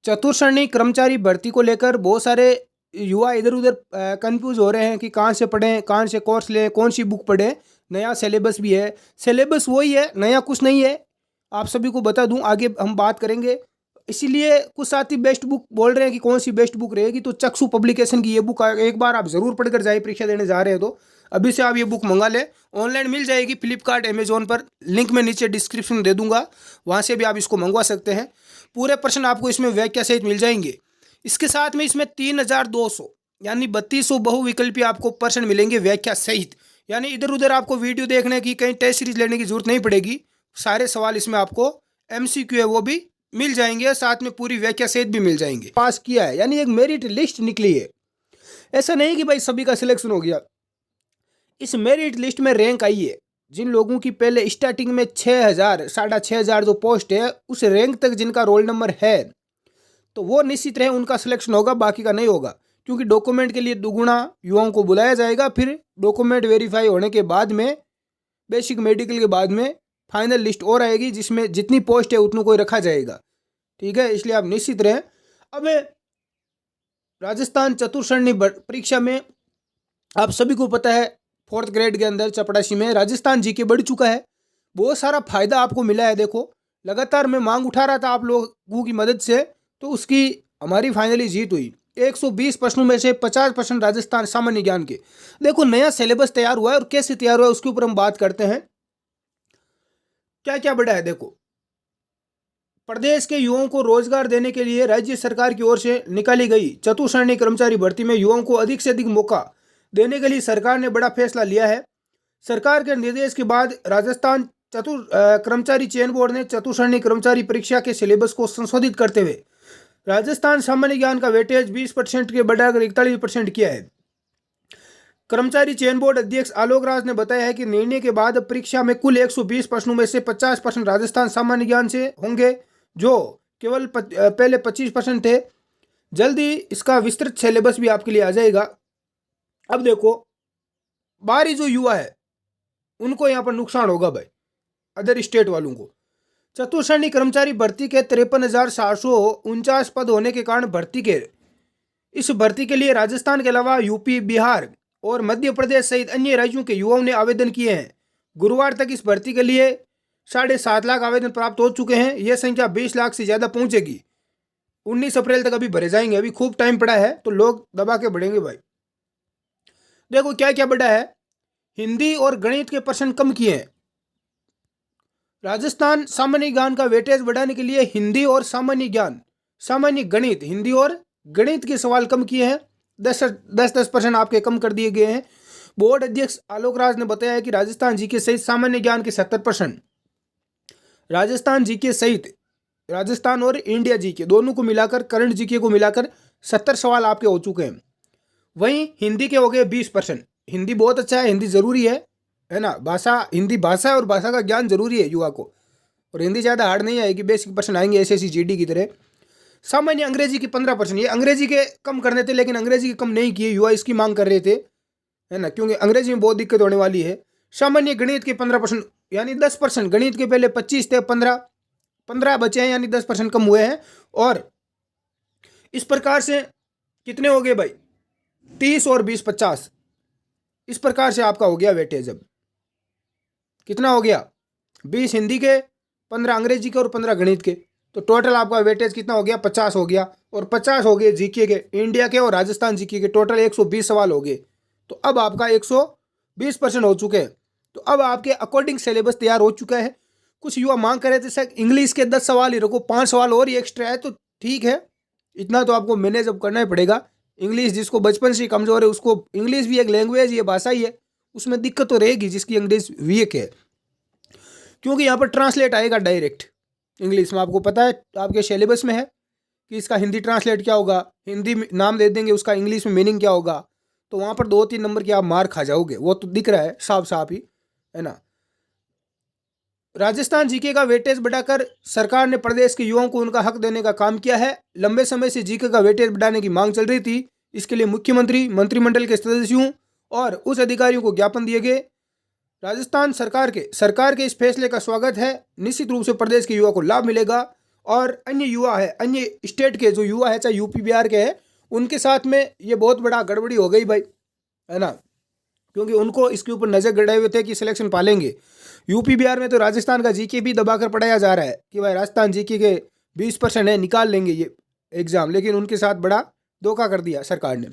चतुर्श्रेणी कर्मचारी भर्ती को लेकर बहुत सारे युवा इधर उधर कंफ्यूज हो रहे हैं कि कहाँ से पढ़ें, कहाँ से कोर्स लें, कौन सी बुक पढ़ें। नया सिलेबस भी है, सिलेबस वही है, नया कुछ नहीं है। आप सभी को बता दूं, आगे हम बात करेंगे। इसीलिए कुछ साथी बेस्ट बुक बोल रहे हैं कि कौन सी बेस्ट बुक रहेगी, तो चक्षु पब्लिकेशन की ये बुक एक बार आप ज़रूर पढ़कर जाए, परीक्षा देने जा रहे हैं तो अभी से आप ये बुक मंगा लें। ऑनलाइन मिल जाएगी फ्लिपकार्ट, अमेजोन पर, लिंक मैं नीचे डिस्क्रिप्शन में दे दूंगा, वहाँ से भी आप इसको मंगवा सकते हैं। पूरे प्रश्न आपको इसमें व्याख्या सहित मिल जाएंगे। इसके साथ में इसमें 3200 यानी 3200 बहुविकल्पी आपको प्रश्न मिलेंगे व्याख्या सहित। यानी इधर उधर आपको वीडियो देखने की, कहीं टेस्ट सीरीज लेने की जरूरत नहीं पड़ेगी। सारे सवाल इसमें आपको MCQ है वो भी मिल जाएंगे, साथ में पूरी व्याख्या सहित भी मिल जाएंगे। पास किया है यानी एक मेरिट लिस्ट निकली है। ऐसा नहीं कि भाई सभी का सिलेक्शन हो गया। इस मेरिट लिस्ट में रैंक आई है। जिन लोगों की पहले स्टार्टिंग में 6000 6500 जो पोस्ट है, उस रैंक तक जिनका रोल नंबर है, तो वो निश्चित रहे उनका सिलेक्शन होगा, बाकी का नहीं होगा। क्योंकि डॉक्यूमेंट के लिए दुगुना युवाओं को बुलाया जाएगा। फिर डॉक्यूमेंट वेरीफाई होने के बाद में, बेसिक मेडिकल के बाद में फाइनल लिस्ट और आएगी, जिसमें जितनी पोस्ट है उतनों को रखा जाएगा। ठीक है, इसलिए आप निश्चित रहें। अब राजस्थान चतुर्श्रेणी परीक्षा में आप सभी को पता है, 4th ग्रेड के अंदर चपरासी में राजस्थान जीके बढ़ चुका है। बहुत सारा फायदा आपको मिला है। देखो, लगातार मैं मांग उठा रहा था आप लोगों की मदद से, तो उसकी हमारी फाइनली जीत हुई। 120 प्रश्नों में से 50% राजस्थान सामान्य ज्ञान के। देखो, नया सिलेबस तैयार हुआ है, और कैसे तैयार हुआ है उसके ऊपर हम बात करते हैं। क्या क्या बढ़ा है देखो। प्रदेश के युवाओं को रोजगार देने के लिए राज्य सरकार की ओर से निकाली गई चतुर्श्रेणी कर्मचारी भर्ती में युवाओं को अधिक से अधिक मौका देने के लिए सरकार ने बड़ा फैसला लिया है। सरकार के निर्देश के बाद राजस्थान कर्मचारी चयन बोर्ड ने चतुर्श्रेणी कर्मचारी परीक्षा के सिलेबस को संशोधित करते हुए राजस्थान सामान्य ज्ञान का वेटेज 20% के बढ़ाकर 41% किया है। कर्मचारी चयन बोर्ड अध्यक्ष आलोक राज ने बताया है कि निर्णय के बाद परीक्षा में कुल 120 प्रश्नों में से 50% राजस्थान सामान्य ज्ञान से होंगे, जो केवल पहले 25% थे। जल्दी इसका विस्तृत सिलेबस भी आपके लिए आ जाएगा। अब देखो, बाहरी जो युवा है उनको यहाँ पर नुकसान होगा भाई, अदर स्टेट वालों को। चतुर्श्रेणी कर्मचारी भर्ती के 53,749 पद होने के कारण इस भर्ती के लिए राजस्थान के अलावा यूपी, बिहार और मध्य प्रदेश सहित अन्य राज्यों के युवाओं ने आवेदन किए हैं। गुरुवार तक इस भर्ती के लिए 7.5 लाख आवेदन प्राप्त हो चुके हैं। यह संख्या 20 लाख से ज़्यादा पहुंचेगी। 19 अप्रैल तक अभी भरे जाएंगे, अभी खूब टाइम पड़ा है, तो लोग दबा के बढ़ेंगे भाई। देखो क्या क्या बढ़ा है। हिंदी और गणित के प्रश्न कम किए हैं। राजस्थान सामान्य ज्ञान का वेटेज बढ़ाने के लिए हिंदी और सामान्य गणित, हिंदी और गणित के सवाल कम किए हैं। 10% आपके कम कर दिए गए हैं। बोर्ड अध्यक्ष आलोक राज ने बताया कि राजस्थान जीके सहित सामान्य ज्ञान के 70%, राजस्थान जीके सहित राजस्थान और इंडिया जीके दोनों को मिलाकर, करंट जीके को मिलाकर 70 सवाल आपके हो चुके हैं। वहीं हिंदी के हो गए 20%। हिंदी बहुत अच्छा है, हिंदी जरूरी है ना। हिंदी भाषा है और भाषा का ज्ञान जरूरी है युवा को। और हिंदी ज़्यादा हार्ड नहीं आएगी, बेसिक प्रश्न आएंगे SSC GD की तरह। सामान्य अंग्रेजी की 15%, ये अंग्रेजी के कम करने थे, लेकिन अंग्रेजी के कम नहीं किए, युवा इसकी मांग कर रहे थे, है ना, क्योंकि अंग्रेजी में बहुत दिक्कत होने वाली है। सामान्य गणित के 15% यानी 10%। गणित के पहले 25 थे, 15 बचे हैं, यानी 10% कम हुए हैं। और इस प्रकार से कितने हो गए भाई, 30 और 20 50। इस प्रकार से आपका हो गया वेटेज। अब कितना हो गया, 20 हिंदी के, 15 अंग्रेजी के और 15 गणित के, तो टोटल आपका वेटेज कितना हो गया, 50 हो गया। और 50 हो गए जीके के, इंडिया के और राजस्थान जीके के, टोटल 120 सवाल हो गए। तो अब आपका 120% हो चुके हैं। तो अब आपके अकॉर्डिंग सिलेबस तैयार हो चुका है। कुछ युवा मांग कर रहे थे सर इंग्लिश के 10 सवाल ही रखो, 5 सवाल और ही एक्स्ट्रा है, तो ठीक है, इतना तो आपको मैनेज अब करना ही पड़ेगा। इंग्लिश जिसको बचपन से कमज़ोर है, उसको इंग्लिश भी एक लैंग्वेज, ये भाषा ही है, उसमें दिक्कत तो रहेगी जिसकी इंग्लिश वीक है, क्योंकि यहाँ पर ट्रांसलेट आएगा डायरेक्ट इंग्लिश में। आपको पता है आपके सिलेबस में है कि इसका हिंदी ट्रांसलेट क्या होगा, हिंदी में नाम दे देंगे, उसका इंग्लिश में मीनिंग क्या होगा, तो वहाँ पर 2-3 नंबर के आप मार खा जाओगे। वो तो दिख रहा है साफ साफ ही, है ना। राजस्थान जीके का वेटेज बढ़ाकर सरकार ने प्रदेश के युवाओं को उनका हक देने का काम किया है। लंबे समय से जीके का वेटेज बढ़ाने की मांग चल रही थी। इसके लिए मुख्यमंत्री, मंत्रिमंडल के सदस्यों और उच्च अधिकारियों को ज्ञापन दिए गए। राजस्थान सरकार के इस फैसले का स्वागत है। निश्चित रूप से प्रदेश के युवा को लाभ मिलेगा और अन्य युवा है, अन्य स्टेट के जो युवा है, चाहे यूपी बिहार के हैं, उनके साथ में ये बहुत बड़ा गड़बड़ी हो गई भाई, है ना। क्योंकि उनको इसके ऊपर नजर गड़ाए हुए थे कि सिलेक्शन पालेंगे। यूपी बिहार में तो राजस्थान का जीके भी दबाकर पढ़ाया जा रहा है कि भाई राजस्थान जीके के 20% है, निकाल लेंगे ये एग्जाम, लेकिन उनके साथ बड़ा धोखा कर दिया सरकार ने।